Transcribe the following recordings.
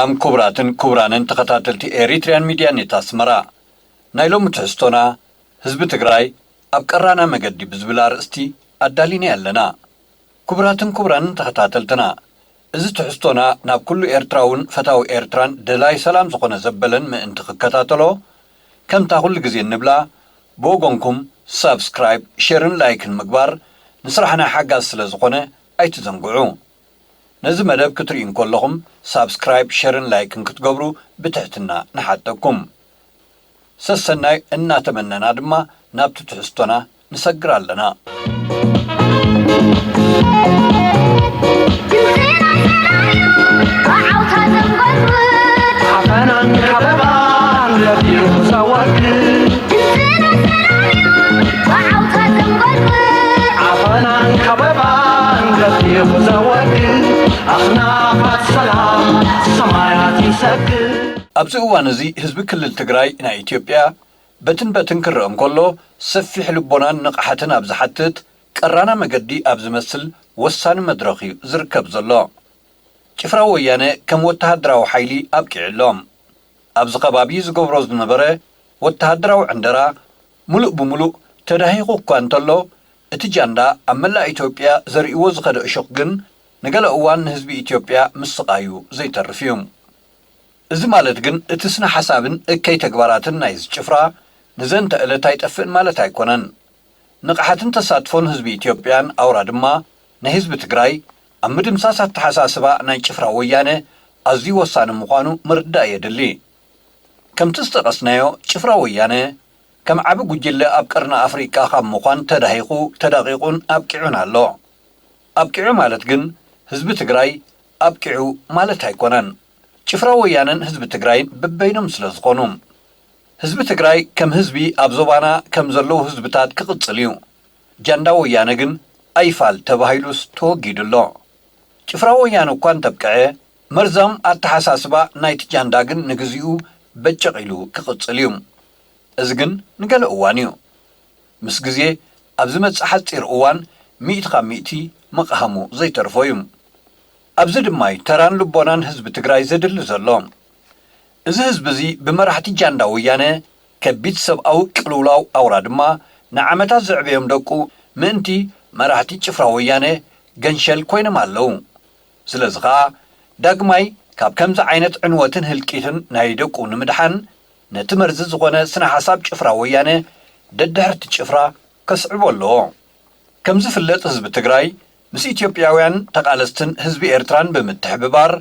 ሰላም ክቡራትን ክቡራንን ተኸታተልቲ ኤሪትሪያን ሚድያ ኔት ኣስመራ ናይ ሎሚ ትሕዝቶና ህዝቢ ትግራይ ኣብ ቀራና መገዲ ብዝብል ኣርእስቲ ኣዳሊና ኣለና። ክቡራትን ክቡራንን ተኸታተልትና እዚ ትሕዝቶና ናብ ኩሉ ኤርትራውን ፈታዊ ኤርትራን ደላይ ሰላም ዝኾነ ዘበለን ምእንቲ ክከታተሎ ከምታ ኩሉ ግዜ ንብላ ብወገንኩም ሳብስክራይብ ሼርን ላይክን ምግባር ንስራሕና ሓጋዝ ስለ ዝኾነ ኣይትዘንግዑ። ነዚ መደብ ክትሪኡ እንከለኹም ሳብስክራይብ ሼርን ላይክን ክትገብሩ ብትሕትና ንሓተኩም። ሰሰናይ እናተመነና ድማ ናብቲ ትሕዝቶና ንሰግር ኣለና። ኣብዚ እዋን እዚ ህዝቢ ክልል ትግራይ ናይ ኢትዮጵያ በትን ክርአም ከሎ ሰፊሕ ልቦናን ንቕሓትን ኣብ ዝሓትት ቀራና መገዲ ኣብ ዝመስል ወሳኒ መድረኽ ዝርከብ ዘሎ ጭፍራ ወያነ ከም ወተሃደራዊ ሓይሊ ኣብቂዕሎም ኣብዚ ከባቢ ዝገብሮ ዝነበረ ወተሃደራዊ ዕንደራ ሙሉእ ብሙሉእ ተዳሂቑ እኳ እንተሎ እቲ ጃንዳ ኣብ መላእ ኢትዮጵያ ዘርእይዎ ዝኸደ እሾኽ ግን ንገለ እዋን ንህዝቢ ኢትዮጵያ ምስቃዩ ዘይተርፍ እዩ። እዚ ማለት ግን እቲ ስነ ሓሳብን እከይ ተግባራትን ናይ ጭፍራ ንዘንተ ዕለት ኣይጠፍእን ማለት ኣይኮነን። ንቕሓትን ተሳትፎን ህዝቢ ኢትዮጵያን ኣውራ ድማ ናይ ህዝቢ ትግራይ ኣብ ምድምሳስ ኣተሓሳስባ ናይ ጭፍራ ወያነ ኣዝዩ ወሳኒ ምዃኑ ምርዳእ የድሊ። ከምቲ ዝጠቐስናዮ ጭፍራ ወያነ ከም ዓቢ ጉጅለ ኣብ ቀርኒ ኣፍሪቃ ካብ ምዃን ተዳሂቑ ተዳቂቑን ኣብቂዑን ኣሎ። ኣብቂዑ ማለት ግን ህዝቢ ትግራይ ኣብቂዑ ማለት ኣይኮነን። ጭፍራ ወያነን ህዝቢ ትግራይን በበይኖም ስለ ዝኾኑ ህዝቢ ትግራይ ከም ህዝቢ ኣብ ዞባና ከም ዘለዉ ህዝብታት ክቕጽል እዩ። ጃንዳ ወያነ ግን ኣይፋል ተባሂሉስ ተወጊዱሎ። ጭፍራ ወያነ እኳ እንተብቅዐ መርዛም ኣተሓሳስባ ናይቲ ጃንዳ ግን ንግዚኡ በጨቕ ኢሉ ክቕጽል እዩ። እዚ ግን ንገለ እዋን እዩ። ምስ ግዜ ኣብ ዝመጽእ ሓፂር እዋን 100% መቕሃሙ ዘይተርፎ እዩ። ኣብዚ ድማ ተራን ልቦናን ህዝቢ ትግራይ ዘድሊ ዘሎ እዚ ህዝቢ እዚ ብመራሕቲ ጃንዳ ወያነ ከቢድ ሰብኣዊ ቅልውላው ኣውራ ድማ ንዓመታት ዘዕብዮም ደቁ ምእንቲ መራሕቲ ጭፍራ ወያነ ገንሸል ኮይኖም ኣለዉ። ስለዚ ከዓ ዳግማይ ካብ ከምዚ ዓይነት ዕንወትን ህልቂትን ናይ ደቁ ንምድሓን ነቲ መርዚ ዝኾነ ስነ ሓሳብ ጭፍራ ወያነ ደድሕርቲ ጭፍራ ከስዕቦ ኣለዎ። ከም ዝፍለጥ ህዝቢ ትግራይ ምስ ኢትዮጵያውያን ተቃለስትን ህዝቢ ኤርትራን ብምትሕብባር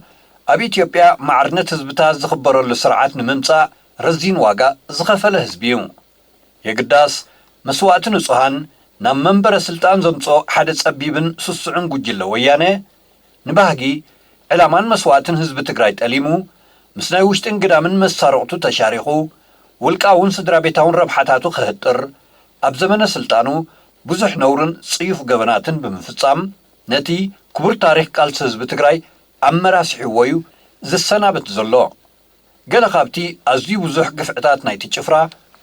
ኣብ ኢትዮጵያ ማዕርነት ህዝብታት ዝኽበረሉ ስርዓት ንምምጻእ ረዚን ዋጋ ዝኸፈለ ህዝቢ እዩ። የግዳስ መስዋዕቲ ንጹሃን ናብ መንበረ ስልጣን ዘምጾ ሓደ ጸቢብን ስስዑን ጉጅለ ወያነ ንባህጊ ዕላማን መስዋዕትን ህዝቢ ትግራይ ጠሊሙ ምስ ናይ ውሽጥን ግዳምን መሳርቕቱ ተሻሪኹ ውልቃውን ስድራ ቤታውን ረብሓታቱ ክህጥር ኣብ ዘመነ ስልጣኑ ብዙሕ ነውርን ጽዩፍ ገበናትን ብምፍጻም ነቲ ክቡር ታሪክ ቃልሲ ህዝቢ ትግራይ ኣመራሲሕዎ እዩ ዝሰናበት ዘሎ። ገለ ካብቲ ኣዝዩ ብዙሕ ግፍዕታት ናይቲ ጭፍራ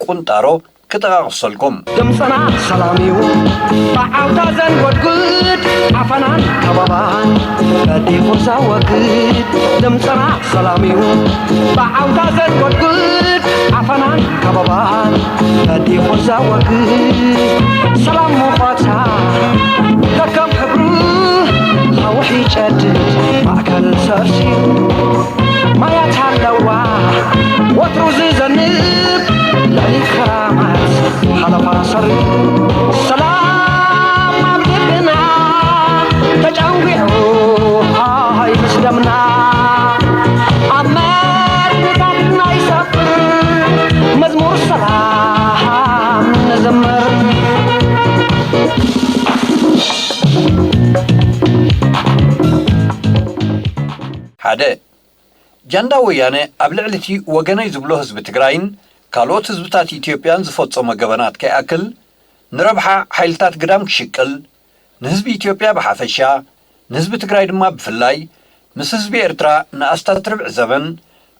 ቁንጣሮ ክጠቓቕሰልኩም። ድምፅና ሰላም እዩ ብዓውታ ዘንጐድጉድ ዓፈናን ከበባን በዲኹ ዘወግድ ድምፅና ሰላም እዩ ብዓውታ ዘንጐድጉድ ዓፈናን ከበባን በዲኹ ዘወግድ ሰላም ሙቐታ ከከም ሕብሩ ኸውሒ ጨድድ ማእከል ሰርሲሩ ማያት ኣለዋ ወትሩ ዝዘንብ ለሊት ከራማት ሓለፋ ሰሪሩ ሰላም ኣብ ልብና ተጨንጊዑ ሃይ ምስ ደምና ኣብ መድንታትና ይሰፍር መዝሙር ሰላም ንዘምር ሓደ ጃንዳ ወያነ ኣብ ልዕሊ እቲ ወገነይ ዝብሎ ህዝቢ ትግራይን ካልኦት ህዝብታት ኢትዮጵያን ዝፈጸሞ ገበናት ከይኣክል ንረብሓ ሓይልታት ግዳም ክሽቅል ንህዝቢ ኢትዮጵያ ብሓፈሻ ንህዝቢ ትግራይ ድማ ብፍላይ ምስ ህዝቢ ኤርትራ ንኣስታት ርብዕ ዘመን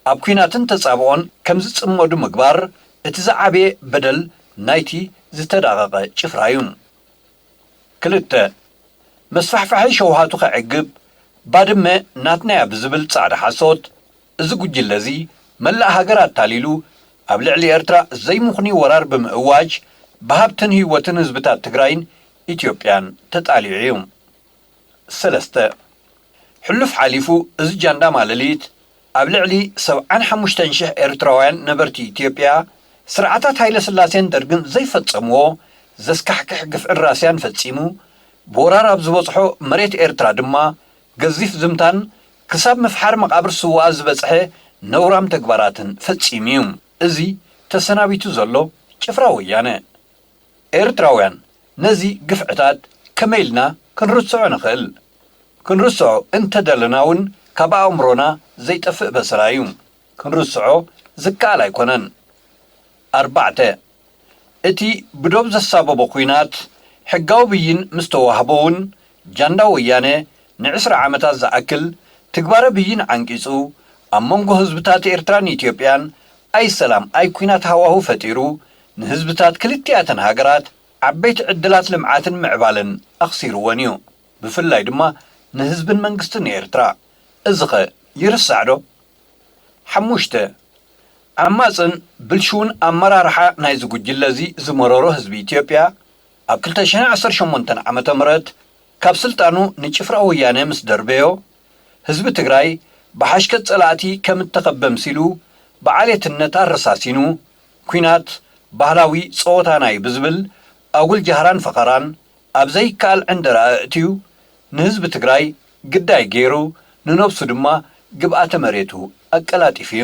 ኣብ ኩናትን ተጻብኦን ከም ዝጽመዱ ምግባር እቲ ዝዓበየ በደል ናይቲ ዝተዳቐቐ ጭፍራ እዩ። ክልተ መስፋሕፋሒ ሸውሃቱ ከዕግብ ባድመ ናትናያ ብዝብል ጻዕዳ ሓሶት إذا قجل لذي ملأ هاجرات تاليلو أبلع لي إرترا زي مخني ورار بمقواج بهابتن هيوتن هزبتات تجراين إثيوبيان تتعليعيهم. سلسته حلف حليفو إذ جاندا مالليت أبلع لي 75 شح إرتراوان نبرتي إثيوبيا سرعتات هايلا سلاسين درجن زي فتسمو زسكحكح قف الراسيان فتسيمو بورار أبزوصحو مريت إرترا دما قزيف زمتان كساب مفحار مقابر سواز بصحي نورام تكباراتن فتسيميوم ازي تسنابيتو زلو شفرا ويانا إرتراوان نزي قفعتات كميلنا كنرسعو نخل كنرسعو انت دلناون كابا عمرونا زي تفق بسرايوم كنرسعو زكا لا يكونن. 4 اتي بدوب زسابو كوينات حقاو بيين مستوهبون جاندا ويانه نعسر عامتات زاكل تكبار بيين عنقيصو امونغو حزبتات إرتران إثيوبيان اي سلام اي كوينات هواهو فتيرو نحزبتات كلتياتن هاجرات عبيت عدلات لمعاتن معبالن اخسيروانيو بفلاي دما نحزبن منغستن إرترا ازغه يرسعدو. 5 عماسن بلشون امرارحا ناي زغجل لذي زمرورو حزب إثيوبيا اب 2018 عامه مرت كاب سلطانو نچفرا ويانه مس دربيو حزب تግራይ بحشكت صلاتي كم تقبم سيلو بعاليتነት الرساسينو كوينات ባህላዊ ጾታ ናይ ብዝብል አጉል ጀህራን ፈቀራን አብዘይ ካል ዕንደራ እትዩ ንህዝብ ትግራይ ግዳይ ገይሩ ንነብሱ ድማ ግብአተ መሬቱ አቀላጢፊዩ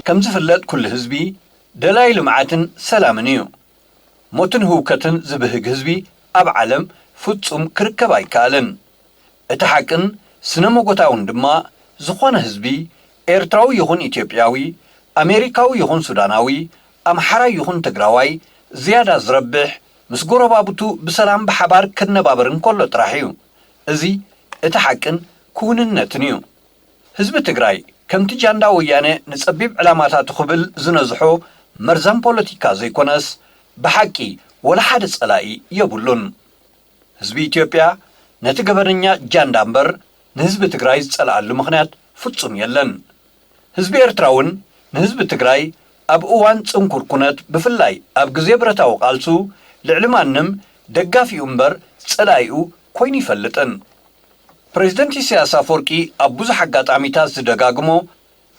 كم زفلت كل حزبي دلائل معاتن سلامنيو موتن هوكتن زبهق حزبي اب عالم فتصم كركب ايكالن اتحاكن سنموغوتاون دما زخون حزبي إرتراو يخون إثيوبياوي أمريكاو يخون سوداناوي أمحرا يخون تقراواي زيادة زربح مسقورة بابتو بسلام بحبار كنبابرن كله تراحيو ازي اتحاكن كونن نتنيو حزب تقراي كم تجاندا ويانه نصبيب علامات خبل زنزحو مرزم بوليتيكا زيكونس بحقي ولا حد صلاي يبولون حزب إثيوبيا نتغبرنيا جاندامبر نحزب تግራይ صلال مخنيات ፍጹም የለን ህዝብ ኤርትራውን ንህዝብ ትግራይ ኣብ እዋን ጽንኩር ኩነት ብፍላይ ኣብ ግዜ ብረታው ቃልሱ ልዕልማንም ደጋፊው እምበር ጽላይኡ ኮይኑ ይፈልጥን ፕሬዝደንት ኢሳያስ አፈወርቂ ኣብ ብዙሕ አጋጣሚታት ዝደጋግሞ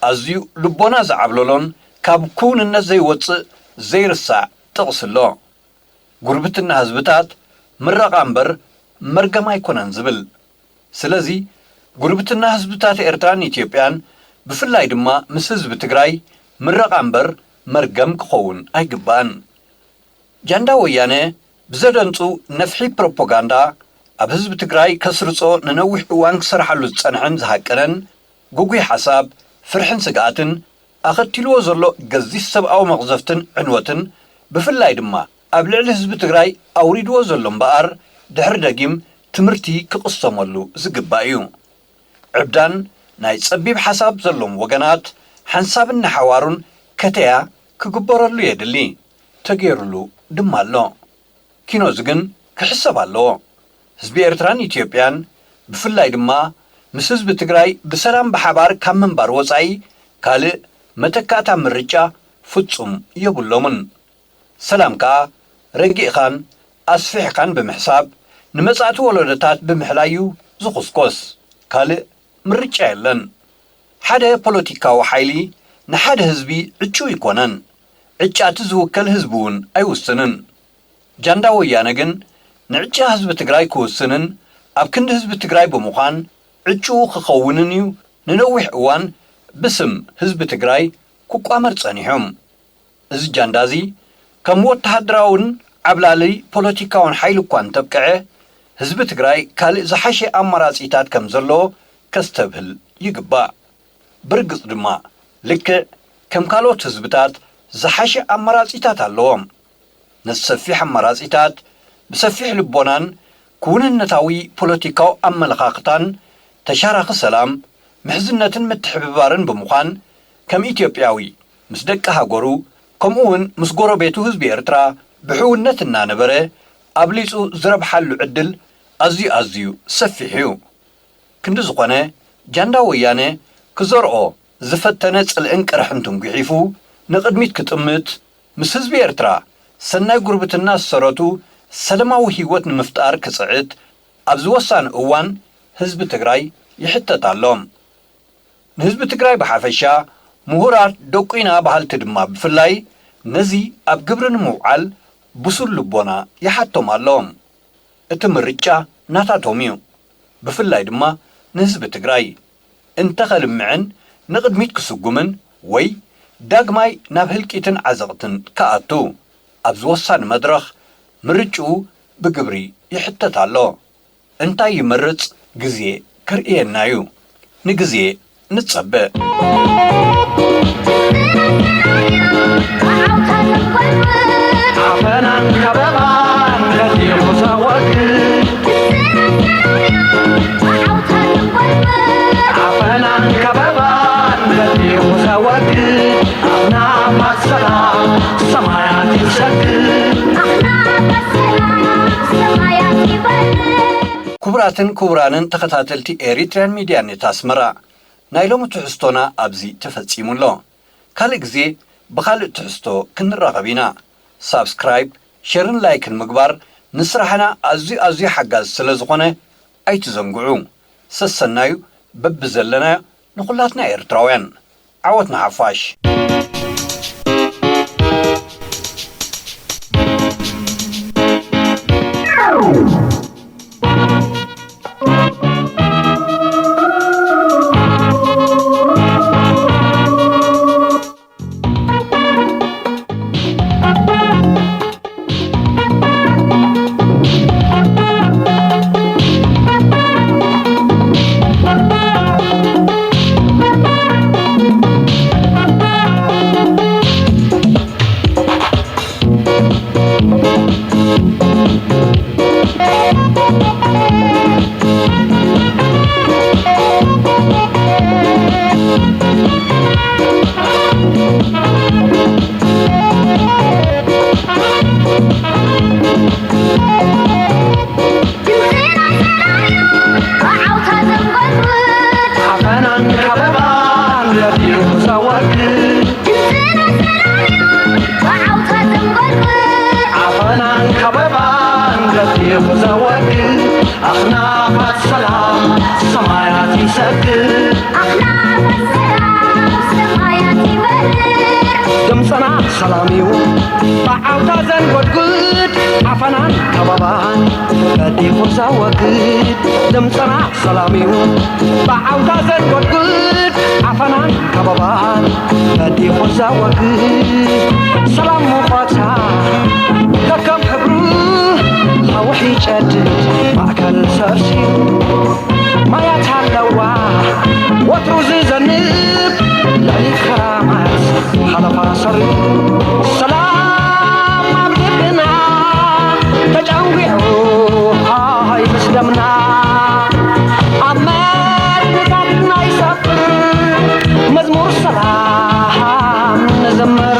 ኣዝዩ ልቦና ዝዓብለሎን ካብ ኩንነት ዘይወፅእ ዘይርሳዕ ጥቕስሎ ጉርብትና ህዝብታት ምረቓ እምበር መርገም ኣይኮነን ዝብል ስለዚ ጉርብትና ህዝብታት ኤርትራን ኢትዮጵያን ብፍላይ ድማ ምስ ህዝብ ትግራይ ምረቓ እምበር መርገም ክኸውን ኣይግባን ጃንዳ ወያነ ብዘደንፁ ነፍሒ ፕሮፓጋንዳ ኣብ ህዝብ ትግራይ ከስርጾ ንነዊሕ እዋን ክሰርሓሉ ዝጸንሐን ዝሃቀነን ጉጉይ ሓሳብ ፍርሕን ስግኣትን ኣኸቲልዎ ዘሎ ገዚፍ ሰብኣዊ መቕዘፍትን ዕንወትን ብፍላይ ድማ ኣብ ልዕሊ ህዝቢ ትግራይ ኣውሪድዎ ዘሎ እምበኣር ድሕሪ ደጊም ትምህርቲ ክቕሰመሉ ዝግባእ እዩ ዕብዳን ናይ ጸቢብ ሓሳብ ዘሎም ወገናት ሓንሳብን ሓዋሩን ከተያ ክግበረሉ የድሊ ተገይሩሉ ድማ ኣሎ ኪኖዝ ግን ክሕሰብ ኣለዎ ህዝቢ ኤርትራን ኢትዮጵያን ብፍላይ ድማ ምስ ህዝቢ ትግራይ ብሰላም ብሓባር ካብ ምንባር ወጻኢ ካልእ መተካእታ ምርጫ ፍጹም የብሎምን ሰላም ከዓ ረጊእኻን ኣስፊሕኻን ብምሕሳብ ንመጻእቲ ወለዶታት ብምሕላዩ ዝኹስኮስ ካልእ ምርጫ የለን ሓደ ፖለቲካዊ ሓይሊ ንሓደ ህዝቢ ዕጩ ይኮነን ዕጫቲ ዝውከል ህዝቢ እውን ኣይውስንን ጃንዳ ወያነ ግን ንዕጫ ህዝቢ ትግራይ ክውስንን ኣብ ክንዲ ህዝቢ ትግራይ ብምዃን ዕጩ ክኸውንን እዩ ንነዊሕ እዋን ብስም ህዝቢ ትግራይ ክቋመር ጸኒሖም እዚ ጃንዳዚ ከም ወተሃደራውን ዓብላሊ ፖለቲካውን ሓይሊ እኳ እንተብቅዐ ህዝቢ ትግራይ ካልእ ዝሓሸ ኣማራጺታት ከም ዘሎ ከስተብህል ይግባእ ብርግጽ ድማ ልክዕ ከም ካልኦት ህዝብታት ዝሓሸ ኣመራጺታት ኣለዎም ነሰፊሕ ኣመራጺታት ብሰፊሕ ልቦናን ክውንነታዊ ፖለቲካዊ ኣመለኻኽታን ተሻራኺ ሰላም ምሕዝነትን ምትሕብባርን ብምዃን ከም ኢትዮጵያዊ ምስ ደቂ ሃገሩ ከምኡውን ምስ ጎረቤቱ ህዝቢ ኤርትራ ብሕውነት እናነበረ ኣብሊጹ ዝረብሓሉ ዕድል ኣዝዩ ሰፊሕ እዩ ክንዲ ዝኾነ ጃንዳ ወያነ ክዘርኦ ዝፈተነ ጽልእን ቅርሕን ትንጉሒፉ ንቕድሚት ክጥምት ምስ ህዝቢ ኤርትራ ሰናይ ጉርብትና ዝሰረቱ ሰላማዊ ህይወት ንምፍጣር ክጽዕት ኣብ ዝወሳነ እዋን ህዝቢ ትግራይ ይሕተት ኣሎም ንህዝቢ ትግራይ ብሓፈሻ ምሁራት ደቂና ባህልቲ ድማ ብፍላይ ነዚ ኣብ ግብሪ ንምውዓል ብሱል ልቦና ይሓቶም ኣሎም እቲ ምርጫ ናታቶም እዩ ብፍላይ ድማ ንህዝቢ ትግራይ እንተኸልምዕን ንቕድሚት ክስጉምን ወይ ዳግማይ ናብ ህልቂትን ዓዘቕትን ከኣቱ ኣብ ዝወሳነ መድረኽ ምርጭኡ ብግብሪ ይሕተት ኣሎ እንታይ ይመርጽ ግዜ ክርኤና እዩ ንግዜ ንጸብእ عفنا كبابا الذي مزوج عفنا كبابا الذي مزوج أنا السلام سمايات يسجل ክቡራትን ክቡራንን ተኸታተልቲ ኤሪትሪያን ሚድያ ኔት ኣስመራ ናይ ሎሚ ትሕዝቶና ኣብዚ ተፈጺሙሎ ካልእ ግዜ ብኻልእ ትሕዝቶ ክንራኸብ ኢና ሳብስክራይብ ሼርን ላይክን ምግባር ንስራሕና ኣዝዩ ሓጋዝ ስለ ዝኾነ ኣይትዘንግዑ ሰሰናዩ በቢ ዘለና ንኹላትና ኤርትራውያን ዓወትና ሓፋሽ دمصنا سلاميو بعوتا زنقود عفنان كبابان بدي خرزا وقود دمصنا سلاميو بعوتا زنقود عفنان كبابان بدي خرزا وقود سلام مفاتا كم حبرو خوحي جدد معكال سرسيو ما يتعلوا وطروز زنب للي كرامات حلفا صري سلام عبدنا تجاوعو هاي مسلمنا عمال بتاتنا يسافر مزمور سلام نزمر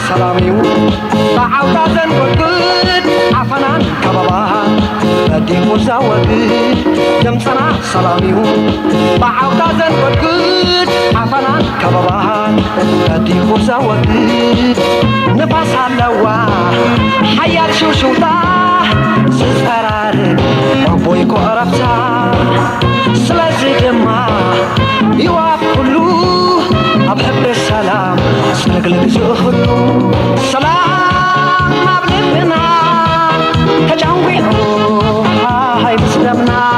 سلاميو بعوضة زنقود عفنان كبابا بدي مزاوج دمسنا سلاميو بعوضة زنقود عفنان كبابا بدي مزاوج نفاس هالوا حيال شوشوتا سفرار وبوي كورفتا سلازي دما يواب كلو أبحب السلام سنقلب زخلو سلام أبلبنا تجاوينو هاي بسلمنا